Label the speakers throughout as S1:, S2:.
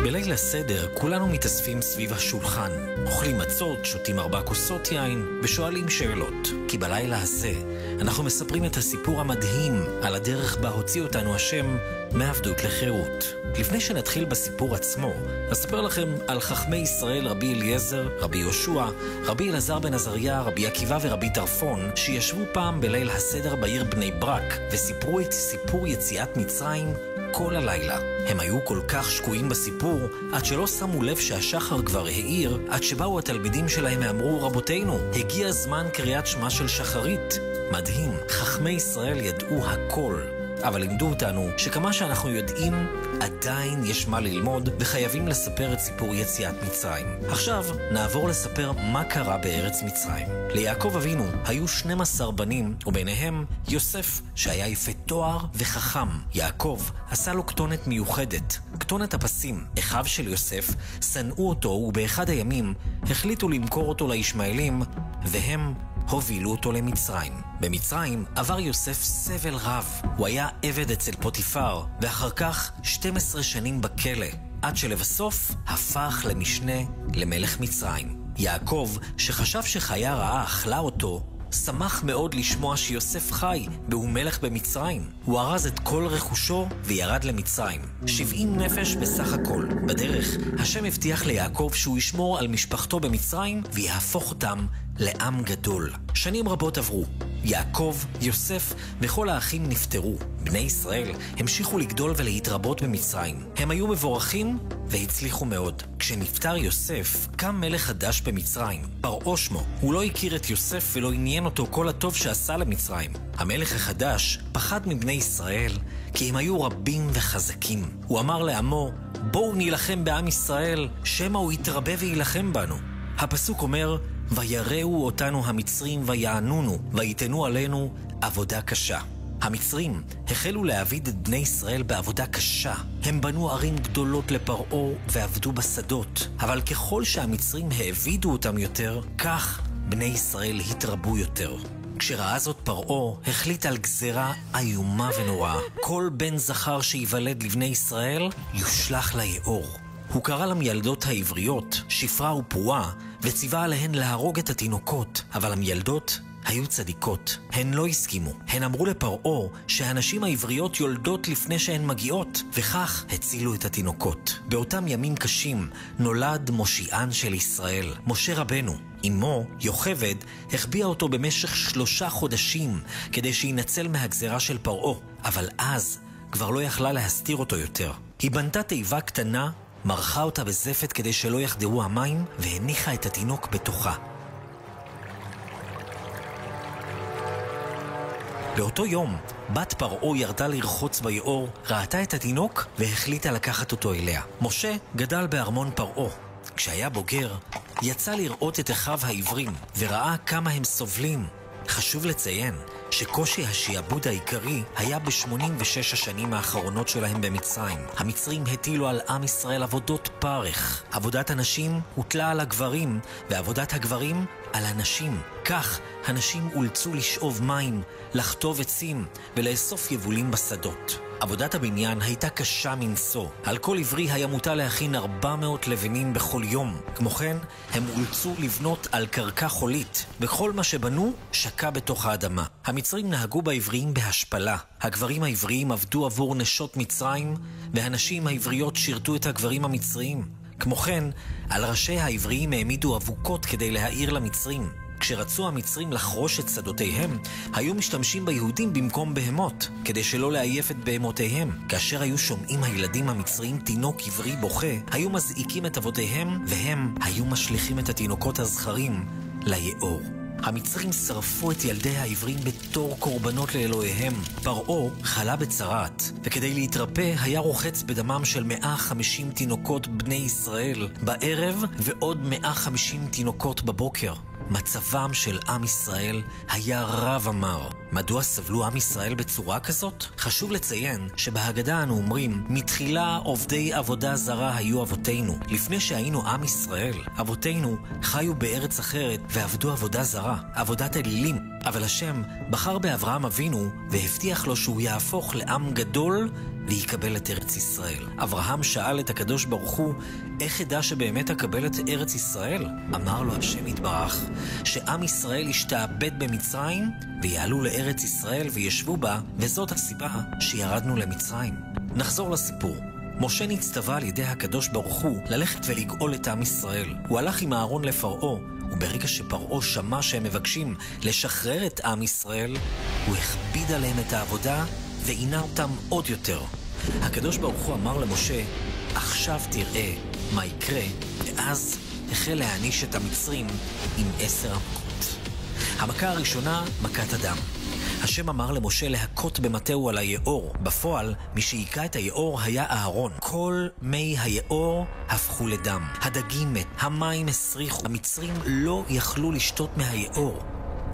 S1: בליל הסדר כולנו מתאספים סביב השולחן, אוכלים מצות, שותים 4 כוסות יין ושואלים שאלות. כי בלילה הזה אנחנו מספרים את הסיפור המדהים על הדרך בה הוציא אותנו השם מעבדות לחירות. לפני שנתחיל בסיפור עצמו, אספר לכם על חכמי ישראל רבי אליעזר, רבי יהושע, רבי אלעזר בן עזריה, רבי עקיבא ורבי טרפון, שישבו פעם בליל הסדר בעיר בני ברק וסיפרו את סיפור יציאת מצרים כל הלילה. הם היו כל כך שקועים בסיפור עד שלא שמו לב שהשחר כבר העיר, עד שבאו התלמידים שלהם ואמרו, רבותינו, הגיע זמן קריאת שמע של שחרית. מדהים, חכמי ישראל ידעו הכל, אבל לימדו אותנו שכמה שאנחנו יודעים, עדיין יש מה ללמוד וחייבים לספר את סיפור יציאת מצרים. עכשיו נעבור לספר מה קרה בארץ מצרים. ליעקב אבינו היו 12 בנים, וביניהם יוסף שהיה יפה תואר וחכם. יעקב עשה לו כתונת מיוחדת, כתונת הפסים. אחיו של יוסף שנאו אותו, ובאחד הימים החליטו למכור אותו לישמעאלים, והם הובילו אותו למצרים. במצרים עבר יוסף סבל רב. הוא היה עבד אצל פוטיפר, ואחר כך 12 שנים בכלא, עד שלבסוף הפך למשנה למלך מצרים. יעקב, שחשב שחיה רעה אכלה אותו, שמח מאוד לשמוע שיוסף חי והוא מלך במצרים. הוא ארז את כל רכושו וירד למצרים. 70 נפש בסך הכל. בדרך, השם הבטיח ליעקב שהוא ישמור על משפחתו במצרים ויהפוך אותם לעם גדול. שנים רבות עברו. יעקב, יוסף וכל האחים נפטרו. בני ישראל המשיכו לגדול ולהתרבות במצרים. הם היו מבורכים והצליחו מאוד. כשנפטר יוסף, קם מלך חדש במצרים, פרעה שמו. הוא לא הכיר את יוסף ולא עניין אותו כל הטוב שעשה למצרים. המלך החדש פחד מבני ישראל, כי הם היו רבים וחזקים. הוא אמר לעמו, בואו נילחם בעם ישראל, שמא הוא יתרבה וילחם בנו. הפסוק אומר, ויראו אותנו המצרים ויענונו, ויתנו עלינו עבודה קשה. המצרים החלו להעביד את בני ישראל בעבודה קשה. הם בנו ערים גדולות לפרעה ועבדו בשדות. אבל ככל שהמצרים העבידו אותם יותר, כך בני ישראל התרבו יותר. כשראה זאת פרעה, החליט על גזרה איומה ונוראה. כל בן זכר שיוולד לבני ישראל יושלך ליאור. הוא קרא למילדות העבריות שפרה ופרועה, וציווה עליהן להרוג את התינוקות, אבל המילדות היו צדיקות. הן לא הסכימו. הן אמרו לפרעה שהנשים העבריות יולדות לפני שהן מגיעות, וכך הצילו את התינוקות. באותם ימים קשים נולד מושיען של ישראל, משה רבנו. אמו, יוכבד, החביאה אותו במשך 3 חודשים כדי שינצל מהגזרה של פרעה, אבל אז כבר לא יכלה להסתיר אותו יותר. היא בנתה תיבה קטנה, מרחה אותה בזפת כדי שלא יחדרו המים, והניחה את התינוק בתוכה. באותו יום, בת פרעה ירדה לרחוץ ביאור, ראתה את התינוק והחליטה לקחת אותו אליה. משה גדל בארמון פרעה. כשהיה בוגר, יצא לראות את אחיו העברים, וראה כמה הם סובלים. חשוב לציין שקושי השעבוד העיקרי היה ב86 השנים האחרונות שלהם במצרים. המצרים הטילו על עם ישראל עבודות פרך. עבודת הנשים הוטלה על הגברים, ועבודת הגברים על הנשים. כך הנשים אולצו לשאוב מים, לחטוב עצים ולאסוף יבולים בשדות. עבודת הבניין הייתה קשה מנשוא. על כל עברי היה מוטל להכין 400 לבנים בכל יום. כמו כן, הם אולצו לבנות על קרקע חולית, וכל מה שבנו שקע בתוך האדמה. המצרים נהגו בעבריים בהשפלה. הגברים העבריים עבדו עבור נשות מצרים, והנשים העבריות שירתו את הגברים המצריים. כמו כן, על ראשי העבריים העמידו אבוקות כדי להעיר למצרים. כשרצו המצרים לחרוש את שדותיהם, היו משתמשים ביהודים במקום בהמות, כדי שלא לעייף את בהמותיהם. כאשר היו שומעים הילדים המצרים תינוק עברי בוכה, היו מזעיקים את אבותיהם, והם היו משליכים את התינוקות הזכרים ליאור. המצרים שרפו את ילדי העברים בתור קורבנות לאלוהיהם. פרעה חלה בצרת, וכדי להתרפא היה רוחץ בדמם של 150 תינוקות בני ישראל בערב, ועוד 150 תינוקות בבוקר. מצבם של עם ישראל היה רע ומר. מדוע סבלו עם ישראל בצורה כזאת? חשוב לציין שבהגדה אנו אומרים, מתחילה עובדי עבודה זרה היו אבותינו. לפני שהיינו עם ישראל, אבותינו חיו בארץ אחרת ועבדו עבודה זרה, עבודת אלילים. אבל השם בחר באברהם אבינו והבטיח לו שהוא יהפוך לעם גדול ויקבל את ארץ ישראל. אברהם שאל את הקדוש ברוך הוא, איך ידע שבאמת אקבל את ארץ ישראל? אמר לו השם יתברך, שעם ישראל ישתעבד במצרים, ויעלו לארץ ישראל וישבו בה, וזאת הסיבה שירדנו למצרים. נחזור לסיפור. משה נצטווה על ידי הקדוש ברוך הוא ללכת ולגאול את עם ישראל. הוא הלך עם אהרון לפרעה, וברגע שפרעה שמע שהם מבקשים לשחרר את עם ישראל, הוא הכביד עליהם את העבודה ועינה אותם עוד יותר. הקדוש ברוך הוא אמר למשה, עכשיו תראה מה יקרה, ואז החל להעניש את המצרים עם 10 המכות. המכה הראשונה, מכת הדם. השם אמר למשה להכות במטהו על היאור. בפועל, מי שהיכה את היאור היה אהרון. כל מי היאור הפכו לדם. הדגים מת, המים הסריחו. המצרים לא יכלו לשתות מהיאור.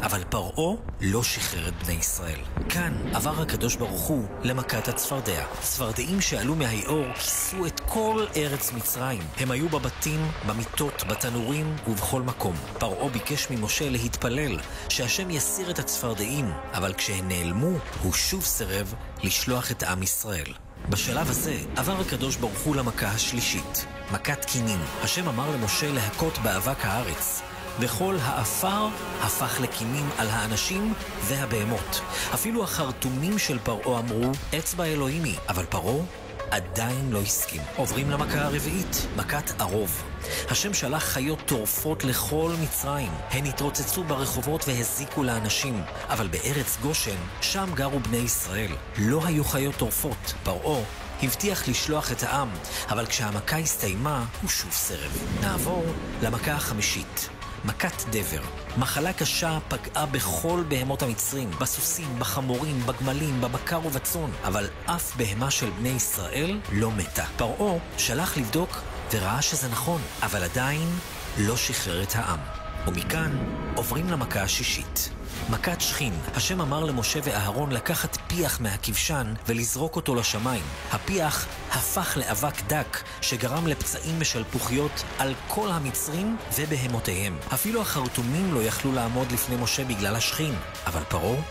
S1: אבל פרעה לא שחרר את בני ישראל. כאן עבר הקדוש ברוך הוא למכת הצפרדע. צפרדעים שעלו מהיאור כיסו את כל ארץ מצרים. הם היו בבתים, במיטות, בתנורים ובכל מקום. פרעה ביקש ממשה להתפלל שהשם יסיר את הצפרדעים, אבל כשהן נעלמו, הוא שוב סירב לשלוח את עם ישראל. בשלב הזה עבר הקדוש ברוך הוא למכה השלישית, מכת קינים. השם אמר למשה להכות באבק הארץ, וכל האפר הפך לקינים על האנשים והבהמות. אפילו החרטומים של פרעה אמרו, אצבע אלוהימי, אבל פרעה עדיין לא הסכים. עוברים למכה הרביעית, מכת ערוב. השם שלח חיות טורפות לכל מצרים. הן התרוצצו ברחובות והזיקו לאנשים. אבל בארץ גושן, שם גרו בני ישראל. לא היו חיות טורפות. פרעה הבטיח לשלוח את העם, אבל כשהמכה הסתיימה, הוא שוב סירב. נעבור למכה החמישית, מכת דבר. מחלה קשה פגעה בכל בהמות המצרים, בסוסים, בחמורים, בגמלים, בבקר ובצאן, אבל אף בהמה של בני ישראל לא מתה. פרעה שלח לבדוק וראה שזה נכון, אבל עדיין לא שחרר את העם. ומכאן עוברים למכה השישית, מכת שכין. השם אמר למשה ואהרון לקחת פיח מהכבשן ולזרוק אותו לשמיים. הפיח הפך לאבק דק שגרם לפצעים משלפוחיות על כל המצרים ובהמותיהם. אפילו החרטומים לא יכלו לעמוד לפני משה בגלל השכין, אבל פרעה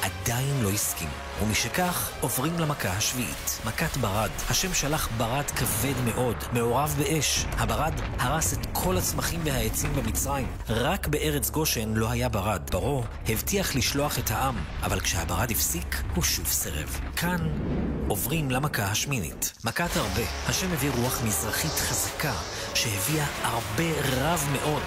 S1: עדיין לא הסכים. ומשכך עוברים למכה השביעית, מכת ברד. השם שלח ברד כבד מאוד, מעורב באש. הברד הרס את כל הצמחים והעצים במצרים. רק בארץ גושן לא היה ברד. פרעה הבטיח לשלוח את העם, אבל כשהברד הפסיק, הוא שוב סירב. כאן עוברים למכה השמינית, מכת הרבה. השם הביא רוח מזרחית חזקה שהביאה הרבה רב מאוד.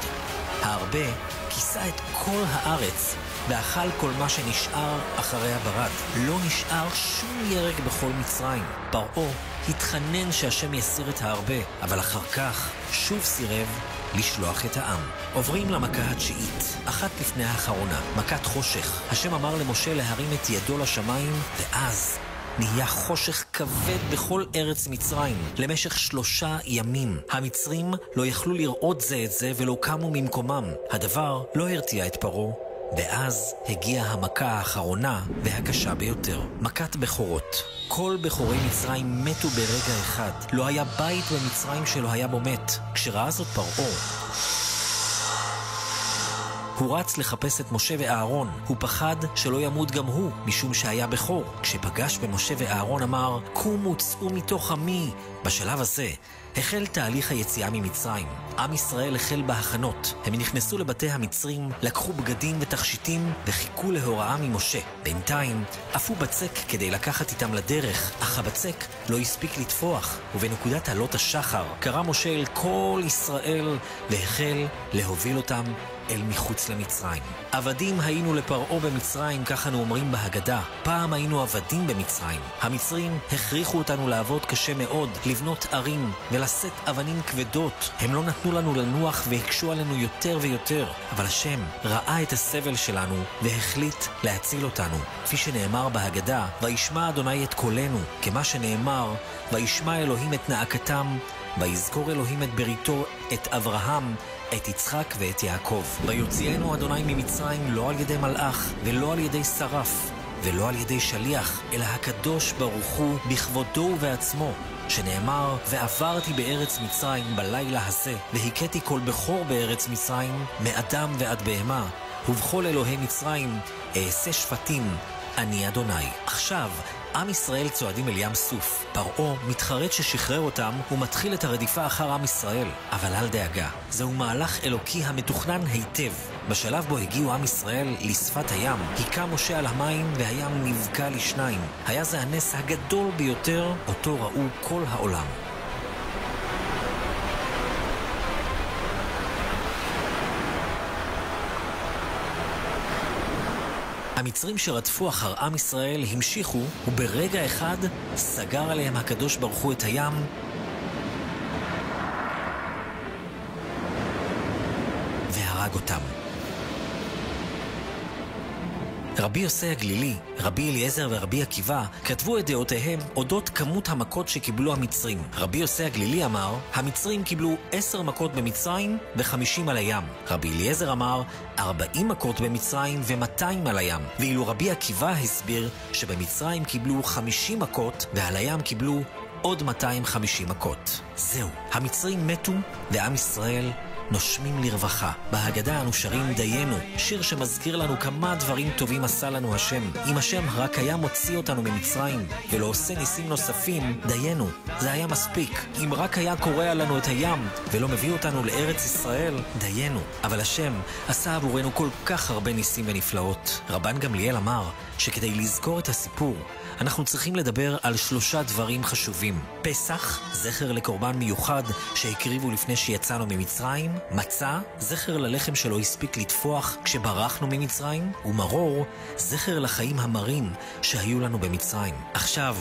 S1: הרבה כיסה את כל הארץ ואכל כל מה שנשאר אחרי הברד. לא נשאר שום ירק בכל מצרים. פרעה התחנן שהשם יסיר את הרבה, אבל אחר כך שוב סירב לשלוח את העם. עוברים למכה התשיעית, אחת לפני האחרונה, מכת חושך. השם אמר למשה להרים את ידו לשמיים, ואז נהיה חושך כבד בכל ארץ מצרים למשך 3 ימים. המצרים לא יכלו לראות זה את זה ולא קמו ממקומם. הדבר לא הרתיע את פרעה, ואז הגיעה המכה האחרונה והקשה ביותר, מכת בכורות. כל בכורי מצרים מתו ברגע אחד. לא היה בית במצרים שלא היה בו מת. כשראה זאת פרעה, הוא רץ לחפש את משה ואהרון. הוא פחד שלא ימות גם הוא, משום שהיה בכור. כשפגש במשה ואהרון אמר, קומו צאו מתוך עמי. בשלב הזה החל תהליך היציאה ממצרים. עם ישראל החל בהכנות. הם נכנסו לבתי המצרים, לקחו בגדים ותכשיטים וחיכו להוראה ממשה. בינתיים עפו בצק כדי לקחת איתם לדרך, אך הבצק לא הספיק לתפוח, ובנקודת עלות השחר קרא משה אל כל ישראל והחל להוביל אותם אל מחוץ למצרים. עבדים היינו לפרעה במצרים, כך אנו אומרים בהגדה. פעם היינו עבדים במצרים. המצרים הכריחו אותנו לעבוד קשה מאוד, לבנות ערים ולשאת אבנים כבדות. הם לא נתנו לנו לנוח והקשו עלינו יותר ויותר. אבל השם ראה את הסבל שלנו והחליט להציל אותנו. כפי שנאמר בהגדה, וישמע אדוני את קולנו, כמה שנאמר, וישמע אלוהים את נאקתם, ויזכור אלוהים את בריתו, את אברהם, את יצחק ואת יעקב. ויוציאנו אדוני ממצרים לא על ידי מלאך ולא על ידי שרף ולא על ידי שליח, אלא הקדוש ברוך הוא בכבודו ובעצמו, שנאמר, ועברתי בארץ מצרים בלילה הזה, והכיתי כל בכור בארץ מצרים, מאדם ועד בהמה, ובכל אלוהי מצרים אעשה שפטים, אני אדוני. עכשיו עם ישראל צועדים אל ים סוף. פרעה מתחרט ששחרר אותם ומתחיל את הרדיפה אחר עם ישראל. אבל אל דאגה, זהו מהלך אלוקי המתוכנן היטב. בשלב בו הגיעו עם ישראל לשפת הים, היכה משה על המים והים נבקע לשניים. היה זה הנס הגדול ביותר אותו ראו כל העולם. המצרים שרדפו אחר עם ישראל המשיכו, וברגע אחד סגר עליהם הקדוש ברוך הוא את הים והרג אותם. רבי יוסי הגלילי, רבי אליעזר ורבי עקיבא כתבו את דעותיהם אודות כמות המכות שקיבלו המצרים. רבי יוסי הגלילי אמר, המצרים קיבלו 10 מכות במצרים ו50 על הים. רבי אליעזר אמר, 40 מכות במצרים ו200 על הים. ואילו רבי עקיבא הסביר שבמצרים קיבלו 50 מכות ועל הים קיבלו עוד 250 מכות. זהו, המצרים מתו ועם ישראל נושמים לרווחה. בהגדה אנו שרים דיינו, שיר שמזכיר לנו כמה דברים טובים עשה לנו השם. אם השם רק היה מוציא אותנו ממצרים ולא עושה ניסים נוספים, דיינו, זה היה מספיק. אם רק היה קורע לנו את הים ולא מביא אותנו לארץ ישראל, דיינו. אבל השם עשה עבורנו כל כך הרבה ניסים ונפלאות. רבן גמליאל אמר שכדי לזכור את הסיפור אנחנו צריכים לדבר על 3 דברים חשובים. פסח, זכר לקורבן מיוחד שהקריבו לפני שיצאנו ממצרים. מצה, זכר ללחם שלא הספיק לתפוח כשברחנו ממצרים. ומרור, זכר לחיים המרים שהיו לנו במצרים. עכשיו,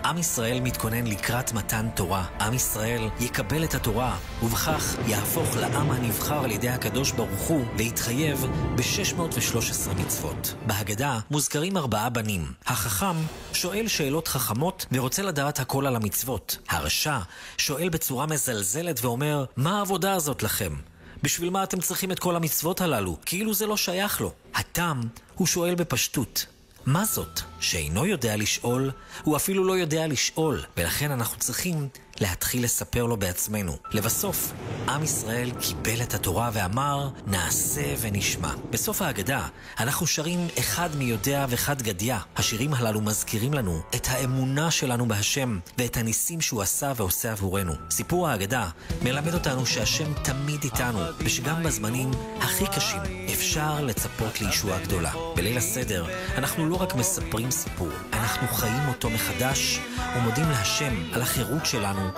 S1: עם ישראל מתכונן לקראת מתן תורה. עם ישראל יקבל את התורה, ובכך יהפוך לעם הנבחר על ידי הקדוש ברוך הוא, ויתחייב ב-613 מצוות. בהגדה מוזכרים 4 בנים. החכם שואל שאלות חכמות ורוצה לדעת הכל על המצוות. הרשע שואל בצורה מזלזלת ואומר, מה העבודה הזאת לכם? בשביל מה אתם צריכים את כל המצוות הללו? כאילו זה לא שייך לו. התם הוא שואל בפשטות, מה זאת? שאינו יודע לשאול, הוא אפילו לא יודע לשאול, ולכן אנחנו צריכים להתחיל לספר לו בעצמנו. לבסוף, עם ישראל קיבל את התורה ואמר, נעשה ונשמע. בסוף ההגדה, אנחנו שרים אחד מי יודע ואחד גדיה. השירים הללו מזכירים לנו את האמונה שלנו בהשם, ואת הניסים שהוא עשה ועושה עבורנו. סיפור ההגדה מלמד אותנו שהשם תמיד איתנו, ושגם בזמנים הכי קשים אפשר לצפות לישועה גדולה. בליל הסדר, אנחנו לא רק מספרים סיפור, אנחנו חיים אותו מחדש, ומודים להשם על החירות שלנו,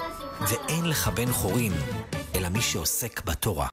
S1: ואין לך בן חורין, אלא מי שעוסק בתורה.